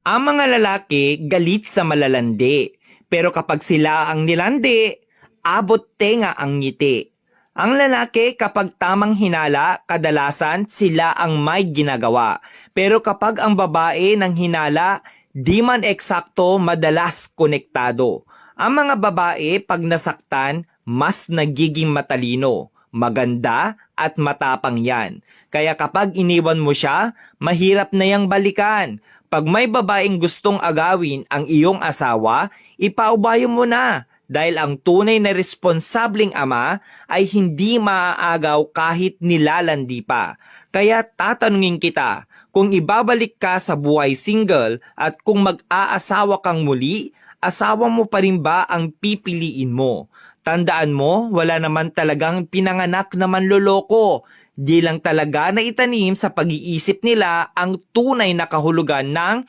Ang mga lalaki galit sa malalandi, pero kapag sila ang nilandi, abot tenga ang ngiti. Ang lalaki kapag tamang hinala, kadalasan sila ang may ginagawa. Pero kapag ang babae ng hinala, di man eksakto, madalas konektado. Ang mga babae pag nasaktan, mas nagiging matalino, maganda at matapang yan. Kaya kapag iniwan mo siya, mahirap na yang balikan. Pag may babaeng gustong agawin ang iyong asawa, ipaubayo mo na. Dahil ang tunay na responsableng ama ay hindi maaagaw kahit nilalandi pa. Kaya tatanungin kita, kung ibabalik ka sa buhay single at kung mag-aasawa kang muli, asawa mo pa rin ba ang pipiliin mo? Tandaan mo, wala naman talagang pinanganak na manloloko. Di lang talaga na itanim sa pag-iisip nila ang tunay na kahulugan ng